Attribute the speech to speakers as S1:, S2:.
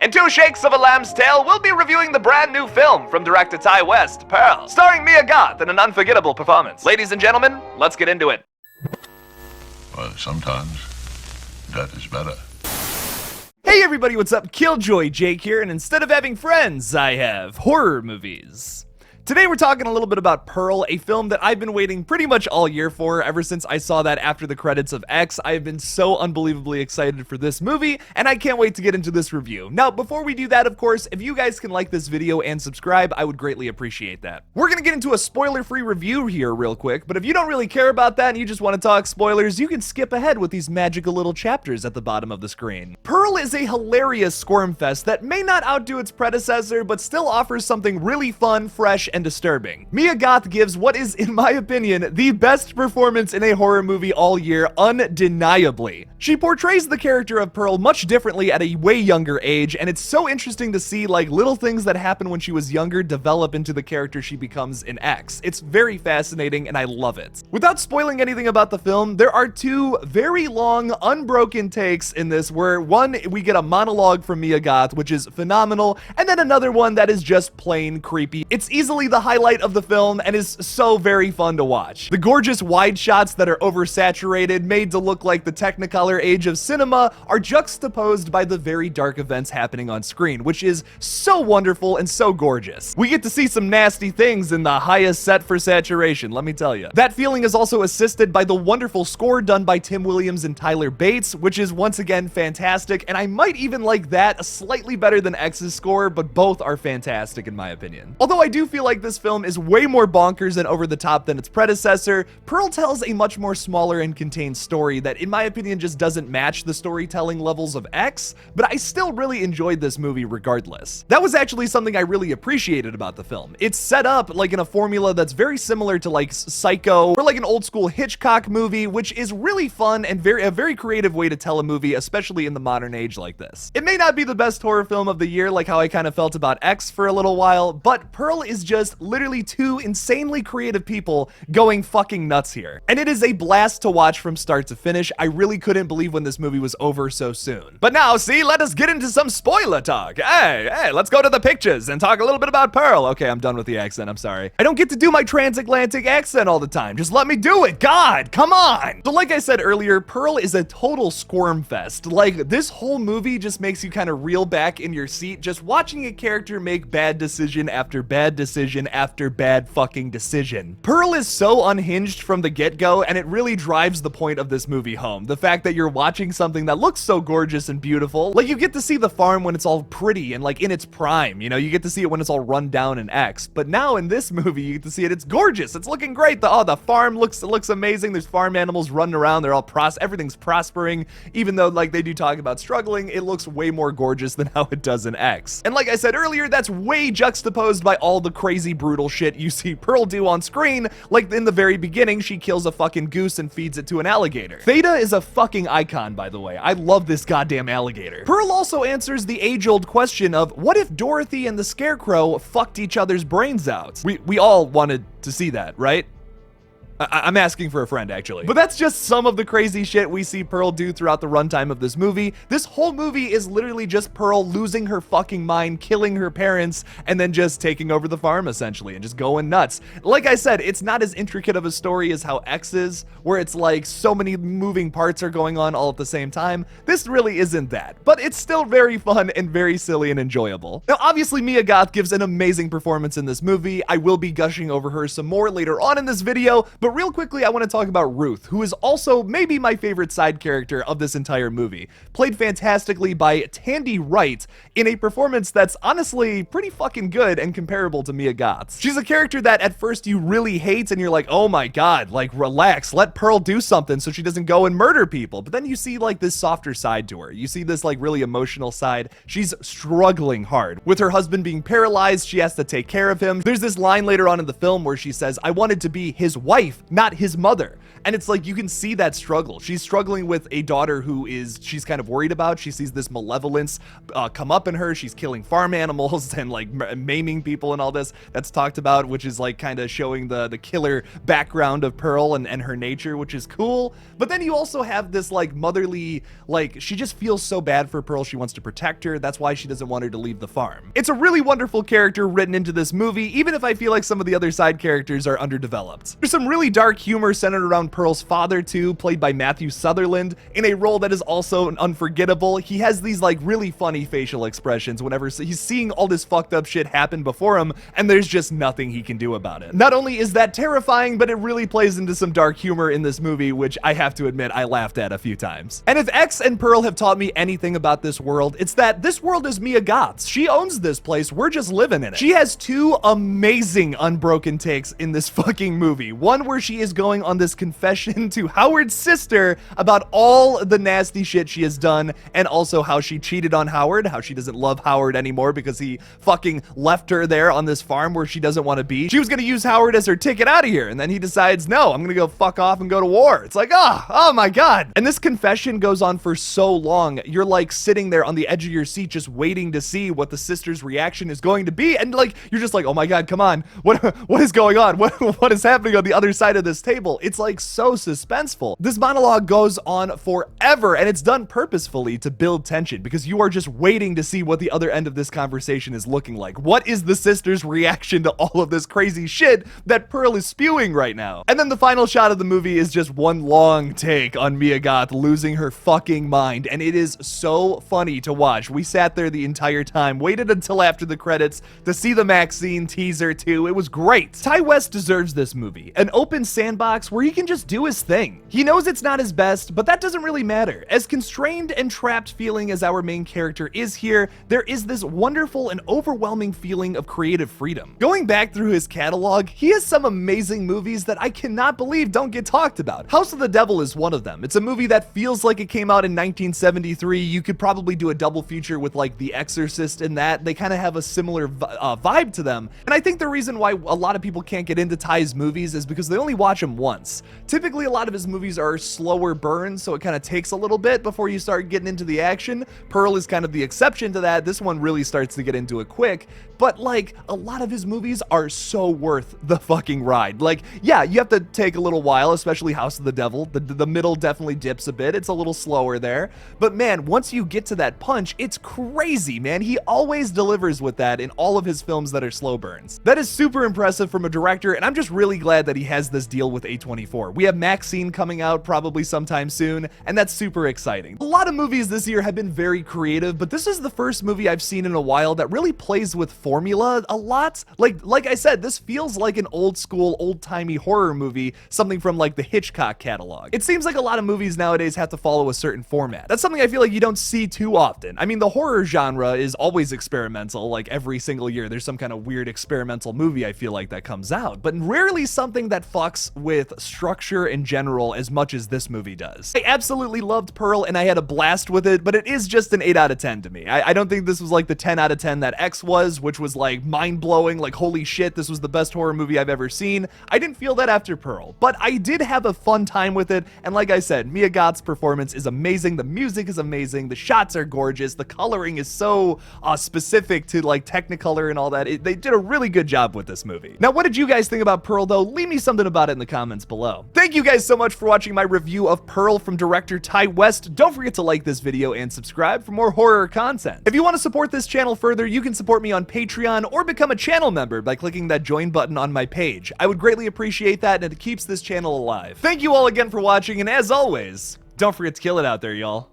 S1: In 2 shakes of a lamb's tail, we'll be reviewing the brand new film from director Ty West, Pearl, starring Mia Goth in an unforgettable performance. Ladies and gentlemen, let's get into it.
S2: Well, sometimes that is better.
S3: Hey everybody, what's up? Killjoy Jake here, and instead of having friends, I have horror movies. Today we're talking a little bit about Pearl, a film that I've been waiting pretty much all year for. Ever since I saw that after the credits of X, I have been so unbelievably excited for this movie, and I can't wait to get into this review. Now, before we do that, of course, if you guys can like this video and subscribe, I would greatly appreciate that. We're gonna get into a spoiler-free review here real quick, but if you don't really care about that and you just want to talk spoilers, you can skip ahead with these magical little chapters at the bottom of the screen. Pearl is a hilarious squirm fest that may not outdo its predecessor, but still offers something really fun, fresh, and disturbing. Mia Goth gives what is, in my opinion, the best performance in a horror movie all year, undeniably. She portrays the character of Pearl much differently at a way younger age, and it's so interesting to see like little things that happened when she was younger develop into the character she becomes in X. It's very fascinating, and I love it. Without spoiling anything about the film, there are 2 very long, unbroken takes in this where one, we get a monologue from Mia Goth, which is phenomenal, and then another one that is just plain creepy. It's easily the highlight of the film and is so very fun to watch. The gorgeous wide shots that are oversaturated, made to look like the Technicolor age of cinema, are juxtaposed by the very dark events happening on screen, which is so wonderful and so gorgeous. We get to see some nasty things in the highest set for saturation, let me tell you. That feeling is also assisted by the wonderful score done by Tim Williams and Tyler Bates, which is once again fantastic, and I might even like that slightly better than X's score, but both are fantastic in my opinion. Although I do feel like this film is way more bonkers and over the top than its predecessor, Pearl tells a much more smaller and contained story that in my opinion just doesn't match the storytelling levels of X, but I still really enjoyed this movie regardless. That was actually something I really appreciated about the film. It's set up like in a formula that's very similar to like Psycho or like an old school Hitchcock movie, which is really fun and a very creative way to tell a movie, especially in the modern age like this. It may not be the best horror film of the year like how I kind of felt about X for a little while, but Pearl is just literally 2 insanely creative people going fucking nuts here. And it is a blast to watch from start to finish. I really couldn't believe when this movie was over so soon. But now, see, let us get into some spoiler talk. Hey, let's go to the pictures and talk a little bit about Pearl. Okay, I'm done with the accent, I'm sorry. I don't get to do my transatlantic accent all the time. Just let me do it, God, come on. So like I said earlier, Pearl is a total squirm fest. Like, this whole movie just makes you kind of reel back in your seat just watching a character make bad decision after bad decision after bad fucking decision. Pearl is so unhinged from the get-go, and it really drives the point of this movie home. The fact that you're watching something that looks so gorgeous and beautiful. Like, you get to see the farm when it's all pretty and like in its prime, you know, you get to see it when it's all run down in X, but now in this movie you get to see it's gorgeous, it's looking great. The farm looks amazing. There's farm animals running around, they're all everything's prospering, even though like they do talk about struggling, it looks way more gorgeous than how it does in X. And like I said earlier, that's way juxtaposed by all the crazy brutal shit you see Pearl do on screen. Like in the very beginning, she kills a fucking goose and feeds it to an alligator. Theta is a fucking icon, by the way. I love this goddamn alligator. Pearl also answers the age-old question of what if Dorothy and the Scarecrow fucked each other's brains out? We all wanted to see that, right? I'm asking for a friend, actually. But that's just some of the crazy shit we see Pearl do throughout the runtime of this movie. This whole movie is literally just Pearl losing her fucking mind, killing her parents, and then just taking over the farm, essentially, and just going nuts. Like I said, it's not as intricate of a story as how X is, where it's like so many moving parts are going on all at the same time. This really isn't that, but it's still very fun and very silly and enjoyable. Now, obviously, Mia Goth gives an amazing performance in this movie. I will be gushing over her some more later on in this video, but real quickly, I want to talk about Ruth, who is also maybe my favorite side character of this entire movie, played fantastically by Tandy Wright in a performance that's honestly pretty fucking good and comparable to Mia Goth's. She's a character that at first you really hate and you're like, oh my god, like relax, let Pearl do something so she doesn't go and murder people. But then you see like this softer side to her. You see this like really emotional side. She's struggling hard. With her husband being paralyzed, she has to take care of him. There's this line later on in the film where she says, I wanted to be his wife wife, not his mother. And it's like, you can see that struggle. She's struggling with a daughter who she's kind of worried about. She sees this malevolence come up in her. She's killing farm animals and like maiming people and all this that's talked about, which is like kind of showing the killer background of Pearl and her nature, which is cool. But then you also have this like motherly, like she just feels so bad for Pearl. She wants to protect her. That's why she doesn't want her to leave the farm. It's a really wonderful character written into this movie, even if I feel like some of the other side characters are underdeveloped. There's some really dark humor centered around Pearl's father too, played by Matthew Sutherland, in a role that is also unforgettable. He has these like really funny facial expressions whenever he's seeing all this fucked up shit happen before him, and there's just nothing he can do about it. Not only is that terrifying, but it really plays into some dark humor in this movie, which I have to admit I laughed at a few times. And if X and Pearl have taught me anything about this world, it's that this world is Mia Goth's. She owns this place, we're just living in it. She has two amazing unbroken takes in this fucking movie. One where she is going on this confession to Howard's sister about all the nasty shit she has done, and also how she cheated on Howard, how she doesn't love Howard anymore because he fucking left her there on this farm where she doesn't want to be. She was gonna use Howard as her ticket out of here, and then he decides, no, I'm gonna go fuck off and go to war. It's like, oh my god. And this confession goes on for so long, you're like sitting there on the edge of your seat just waiting to see what the sister's reaction is going to be, and like, you're just like, oh my god, come on, what is going on? What is happening on the other side of this table? It's like so suspenseful. This monologue goes on forever, and it's done purposefully to build tension because you are just waiting to see what the other end of this conversation is looking like. What is the sister's reaction to all of this crazy shit that Pearl is spewing right now? And then the final shot of the movie is just one long take on Mia Goth losing her fucking mind, and it is so funny to watch. We sat there the entire time, waited until after the credits to see the Maxine teaser too. It was great. Ty West deserves this movie, an open sandbox where he can just do his thing. He knows it's not his best, but that doesn't really matter. As constrained and trapped feeling as our main character is here, there is this wonderful and overwhelming feeling of creative freedom. Going back through his catalog, he has some amazing movies that I cannot believe don't get talked about. House of the Devil is one of them. It's a movie that feels like it came out in 1973. You could probably do a double feature with like The Exorcist in that. They kind of have a similar vibe to them. And I think the reason why a lot of people can't get into Ty's movies is because they only watch him once. Typically, a lot of his movies are slower burns, so it kind of takes a little bit before you start getting into the action. Pearl is kind of the exception to that. This one really starts to get into it quick, but like a lot of his movies are so worth the fucking ride. Like, yeah, you have to take a little while, especially House of the Devil. The middle definitely dips a bit. It's a little slower there, but man, once you get to that punch, it's crazy, man. He always delivers with that in all of his films that are slow burns. That is super impressive from a director, and I'm just really glad that he has this deal with A24. We have Maxine coming out probably sometime soon, and that's super exciting. A lot of movies this year have been very creative, but this is the first movie I've seen in a while that really plays with formula a lot. Like I said, this feels like an old school, old-timey horror movie, something from like the Hitchcock catalog. It seems like a lot of movies nowadays have to follow a certain format. That's something I feel like you don't see too often. I mean, the horror genre is always experimental, like every single year there's some kind of weird experimental movie I feel like that comes out, but rarely something that fucks with structure in general as much as this movie does. I absolutely loved Pearl and I had a blast with it, but it is just an 8 out of 10 to me. I don't think this was like the 10 out of 10 that X was, which was like mind-blowing, like holy shit, this was the best horror movie I've ever seen. I didn't feel that after Pearl, but I did have a fun time with it, and like I said, Mia Goth's performance is amazing, the music is amazing, the shots are gorgeous, the coloring is so specific to like Technicolor and all that. They did a really good job with this movie. Now, what did you guys think about Pearl though? Leave me something about it in the comments below. Thank you guys so much for watching my review of Pearl from director Ty West. Don't forget to like this video and subscribe for more horror content. If you want to support this channel further, you can support me on Patreon or become a channel member by clicking that join button on my page. I would greatly appreciate that, and it keeps this channel alive. Thank you all again for watching, and as always, don't forget to kill it out there, y'all.